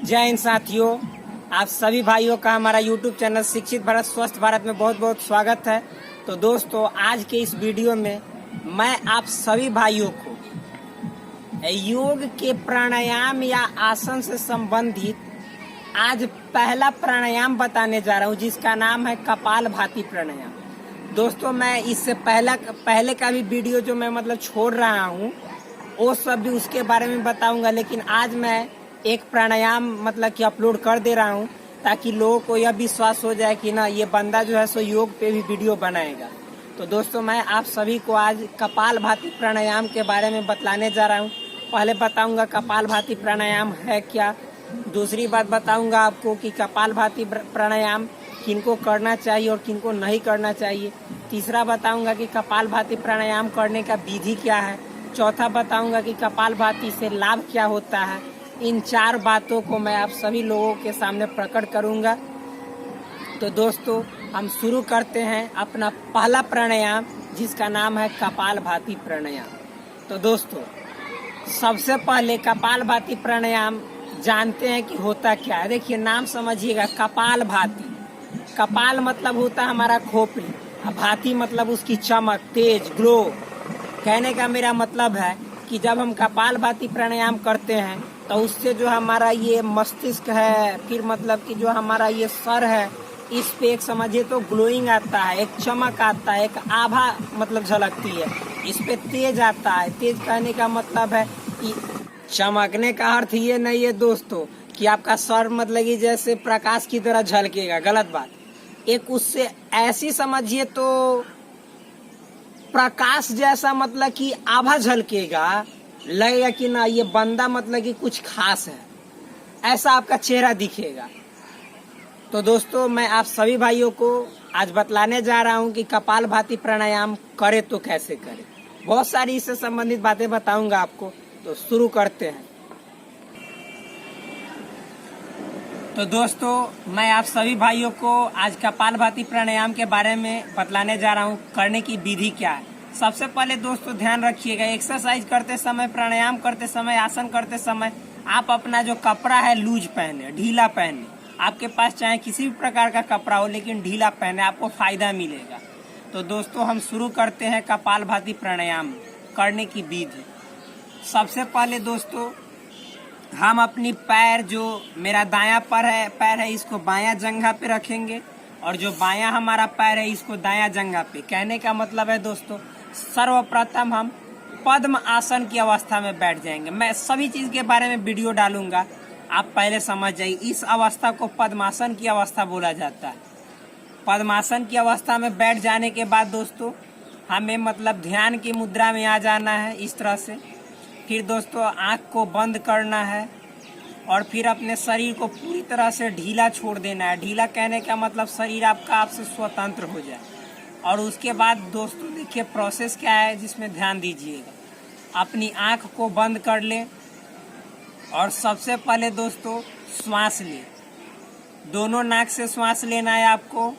जय हिंद साथियों, आप सभी भाइयों का हमारा YouTube चैनल शिक्षित भारत स्वस्थ भारत में बहुत बहुत स्वागत है। तो दोस्तों, आज के इस वीडियो में मैं आप सभी भाइयों को योग के प्राणायाम या आसन से संबंधित आज पहला प्राणायाम बताने जा रहा हूँ, जिसका नाम है कपालभाति प्राणायाम। दोस्तों, मैं इससे पहले का भी वीडियो जो मैं छोड़ रहा हूँ वो सब भी उसके बारे में बताऊंगा, लेकिन आज मैं एक प्राणायाम कि अपलोड कर दे रहा हूँ ताकि लोगों को यह विश्वास हो जाए कि ना ये बंदा जो है सो योग पे भी वीडियो बनाएगा। तो दोस्तों, मैं आप सभी को आज कपालभाति प्राणायाम के बारे में बतलाने जा रहा हूँ। पहले बताऊंगा कपालभाति प्राणायाम है क्या, दूसरी बात बताऊंगा आपको कि कपालभाति प्राणायाम किनको करना चाहिए और किनको नहीं करना चाहिए, तीसरा बताऊंगा कि कपालभाति प्राणायाम करने का विधि क्या है, चौथा बताऊंगा कि कपालभाति से लाभ क्या होता है। इन चार बातों को मैं आप सभी लोगों के सामने प्रकट करूंगा। तो दोस्तों, हम शुरू करते हैं अपना पहला प्राणायाम, जिसका नाम है कपालभाति प्राणायाम। तो दोस्तों, सबसे पहले कपालभाति प्राणायाम जानते हैं कि होता क्या है। देखिए, नाम समझिएगा, कपालभाति। कपाल मतलब होता है हमारा खोपड़ी, भाति मतलब उसकी चमक, तेज, ग्लो। कहने का मेरा मतलब है कि जब हम कपालभाति प्राणायाम करते हैं तो उससे जो हमारा ये मस्तिष्क है, फिर कि जो हमारा ये सर है, इस पे एक समझिए तो ग्लोइंग आता है, एक चमक आता है, एक आभा झलकती है, इस पे तेज आता है। तेज कहने का मतलब है कि चमकने का अर्थ ये नहीं है दोस्तों कि आपका सर कि जैसे प्रकाश की तरह झलकेगा, गलत बात। एक उससे ऐसी समझिए तो प्रकाश जैसा कि आभा झलकेगा, लगेगा कि ना ये बंदा कि कुछ खास है, ऐसा आपका चेहरा दिखेगा। तो दोस्तों, मैं आप सभी भाइयों को आज बतलाने जा रहा हूँ कि कपालभाति प्राणायाम करे तो कैसे करें। बहुत सारी इससे संबंधित बातें बताऊंगा आपको। तो शुरू करते हैं। तो दोस्तों, मैं आप सभी भाइयों को आज कपालभाति प्राणायाम के बारे में बतलाने जा रहा हूँ, करने की विधि क्या है। सबसे पहले दोस्तों ध्यान रखिएगा, एक्सरसाइज करते समय, प्राणायाम करते समय, आसन करते समय आप अपना जो कपड़ा है लूज पहने, ढीला पहने। आपके पास चाहे किसी भी प्रकार का कपड़ा हो, लेकिन ढीला पहने, आपको फायदा मिलेगा। तो दोस्तों, हम शुरू करते हैं कपालभाति प्राणायाम करने की विधि। सबसे पहले दोस्तों, हम अपनी पैर, जो मेरा दायां पैर है इसको बायां जंघा पे रखेंगे, और जो बायां हमारा पैर है इसको दायां जंघा पे। कहने का मतलब है दोस्तों, सर्वप्रथम हम पद्म आसन की अवस्था में बैठ जाएंगे। मैं सभी चीज के बारे में वीडियो डालूंगा, आप पहले समझ जाइए। इस अवस्था को पद्मासन की अवस्था बोला जाता है। पद्मासन की अवस्था में बैठ जाने के बाद दोस्तों, हमें ध्यान की मुद्रा में आ जाना है, इस तरह से। फिर दोस्तों, आंख को बंद करना है और फिर अपने शरीर को पूरी तरह से ढीला छोड़ देना है। ढीला कहने का मतलब शरीर आपका आपसे स्वतंत्र हो जाए। और उसके बाद दोस्तों देखिए प्रोसेस क्या है, जिसमें ध्यान दीजिएगा। अपनी आंख को बंद कर लें और सबसे पहले दोस्तों श्वास लें। दोनों नाक से श्वास लेना है आपको।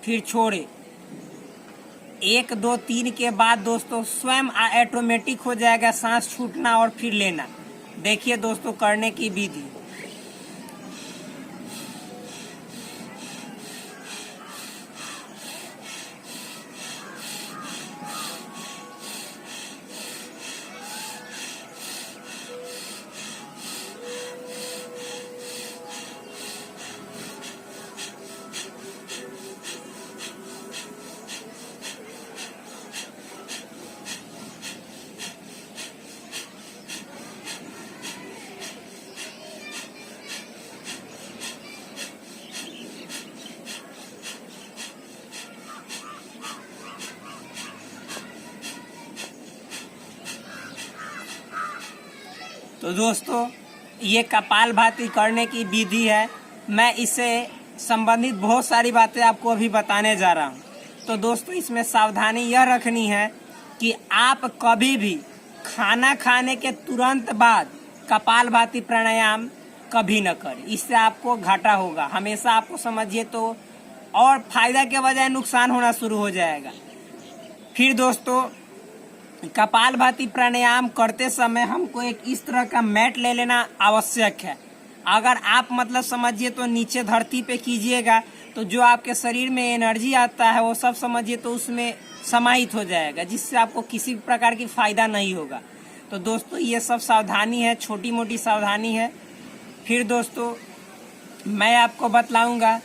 फिर छोड़े। 1 2 3 के बाद दोस्तों स्वयं ऑटोमेटिक हो जाएगा सांस छूटना और फिर लेना। देखिए दोस्तों करने की विधि। तो दोस्तों, ये कपालभाति करने की विधि है। मैं इससे संबंधित बहुत सारी बातें आपको अभी बताने जा रहा हूँ। तो दोस्तों, इसमें सावधानी यह रखनी है कि आप कभी भी खाना खाने के तुरंत बाद कपालभाति प्राणायाम कभी न करें। इससे आपको घाटा होगा। हमेशा आपको समझिए तो और फायदा के बजाय नुकसान होना शुरू हो जाएगा। फिर दोस्तों कपालभाति प्राणायाम करते समय हमको एक इस तरह का मैट ले लेना आवश्यक है। अगर आप मतलब समझिए तो नीचे धरती पे कीजिएगा तो जो आपके शरीर में एनर्जी आता है वो सब समझिए तो उसमें समाहित हो जाएगा, जिससे आपको किसी भी प्रकार की फायदा नहीं होगा। तो दोस्तों ये सब सावधानी है, छोटी मोटी सावधानी है। फिर दोस्तों मैं आपको बतलाऊंगा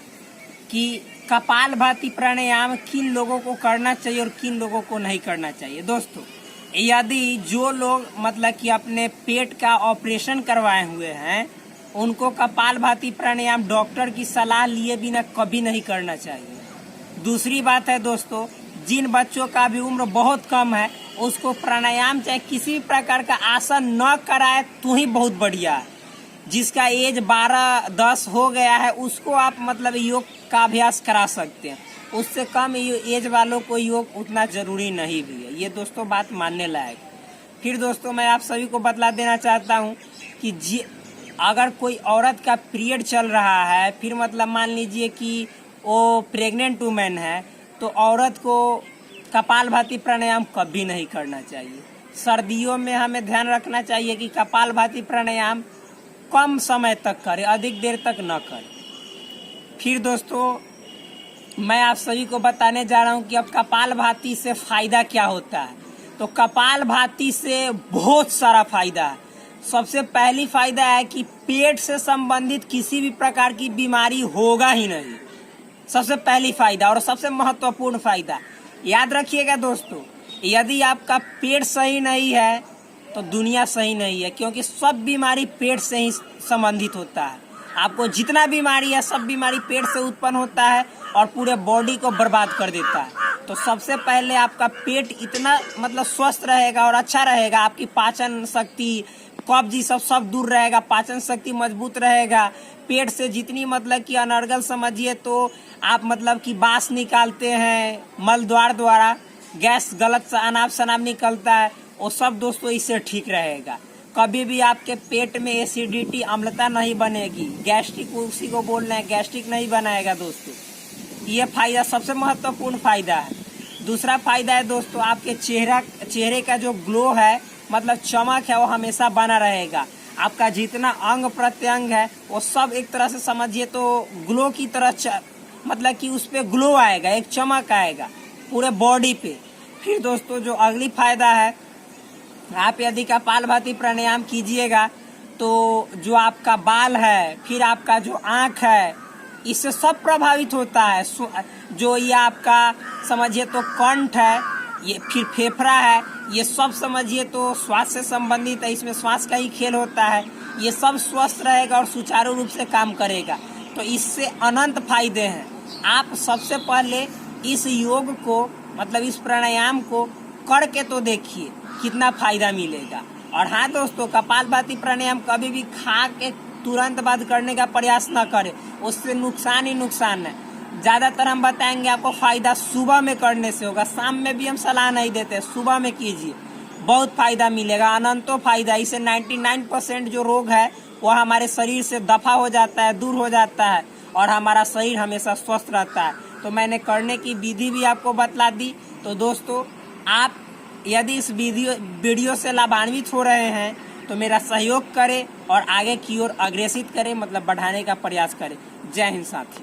कि कपालभाति प्राणायाम किन लोगों को करना चाहिए और किन लोगों को नहीं करना चाहिए। दोस्तों यदि जो लोग मतलब कि अपने पेट का ऑपरेशन करवाए हुए हैं उनको कपालभाति प्राणायाम डॉक्टर की सलाह लिए बिना कभी नहीं करना चाहिए। दूसरी बात है दोस्तों, जिन बच्चों का भी उम्र बहुत कम है उसको प्राणायाम चाहे किसी भी प्रकार का आसन न कराए तो ही बहुत बढ़िया है। जिसका एज 12-10 हो गया है उसको आप मतलब योग का अभ्यास करा सकते हैं, उससे कम एज वालों को योग उतना जरूरी नहीं भी है। ये दोस्तों बात मानने लायक। फिर दोस्तों मैं आप सभी को बतला देना चाहता हूँ कि अगर कोई औरत का पीरियड चल रहा है, फिर मतलब मान लीजिए कि वो प्रेग्नेंट वुमेन है, तो औरत को कपालभाति प्राणायाम कभी नहीं करना चाहिए। सर्दियों में हमें ध्यान रखना चाहिए कि कपालभाति प्राणायाम कम समय तक करें, अधिक देर तक न करें। फिर दोस्तों मैं आप सभी को बताने जा रहा हूं कि अब कपालभाति से फायदा क्या होता है। तो कपालभाति से बहुत सारा फायदा है। सबसे पहली फायदा है कि पेट से संबंधित किसी भी प्रकार की बीमारी होगा ही नहीं। सबसे पहली फायदा और सबसे महत्वपूर्ण फायदा याद रखिएगा दोस्तों, यदि आपका पेट सही नहीं है तो दुनिया सही नहीं है, क्योंकि सब बीमारी पेट से ही संबंधित होता है। आपको जितना बीमारी है सब बीमारी पेट से उत्पन्न होता है और पूरे बॉडी को बर्बाद कर देता है। तो सबसे पहले आपका पेट इतना मतलब स्वस्थ रहेगा और अच्छा रहेगा, आपकी पाचन शक्ति, कब्ज सब दूर रहेगा, पाचन शक्ति मजबूत रहेगा। पेट से जितनी मतलब कि अनर्गल समझिए तो आप मतलब कि बास निकालते हैं मल द्वारा, गैस गलत अनाप शनाप निकलता है, वो सब दोस्तों इससे ठीक रहेगा। कभी भी आपके पेट में एसिडिटी अम्लता नहीं बनेगी, गैस्ट्रिक उसी को बोल रहे हैं, गैस्ट्रिक नहीं बनाएगा दोस्तों। ये फायदा सबसे महत्वपूर्ण फायदा है। दूसरा फायदा है दोस्तों, आपके चेहरे का जो ग्लो है मतलब चमक है वो हमेशा बना रहेगा। आपका जितना अंग प्रत्यंग है वो सब एक तरह से समझिए तो ग्लो की तरह मतलब कि उस पे ग्लो आएगा, एक चमक आएगा पूरे बॉडी पे। फिर दोस्तों जो अगली फायदा है, आप यदि कपालभाति प्राणायाम कीजिएगा तो जो आपका बाल है, फिर आपका जो आँख है, इससे सब प्रभावित होता है। जो ये आपका समझिए तो कंठ है, ये फिर फेफड़ा है, ये सब समझिए तो श्वास से संबंधित है, इसमें श्वास का ही खेल होता है। ये सब स्वस्थ रहेगा और सुचारू रूप से काम करेगा। तो इससे अनंत फायदे हैं। आप सबसे पहले इस योग को मतलब इस प्राणायाम को करके तो देखिए कितना फायदा मिलेगा। और हाँ दोस्तों, कपालभाति प्राणायाम कभी भी खा के तुरंत बाद करने का प्रयास न करें, उससे नुकसान ही नुकसान है। ज्यादातर हम बताएंगे आपको फायदा सुबह में करने से होगा, शाम में भी हम सलाह नहीं देते, सुबह में कीजिए, बहुत फायदा मिलेगा, अनंतो फायदा। इससे 99% जो रोग है वो हमारे शरीर से दफा हो जाता है, दूर हो जाता है और हमारा शरीर हमेशा स्वस्थ रहता है। तो मैंने करने की विधि भी आपको बतला दी। तो दोस्तों आप यदि इस वीडियो से लाभान्वित हो रहे हैं तो मेरा सहयोग करें और आगे की ओर अग्रेसित करें, मतलब बढ़ाने का प्रयास करें। जय हिंद साथी।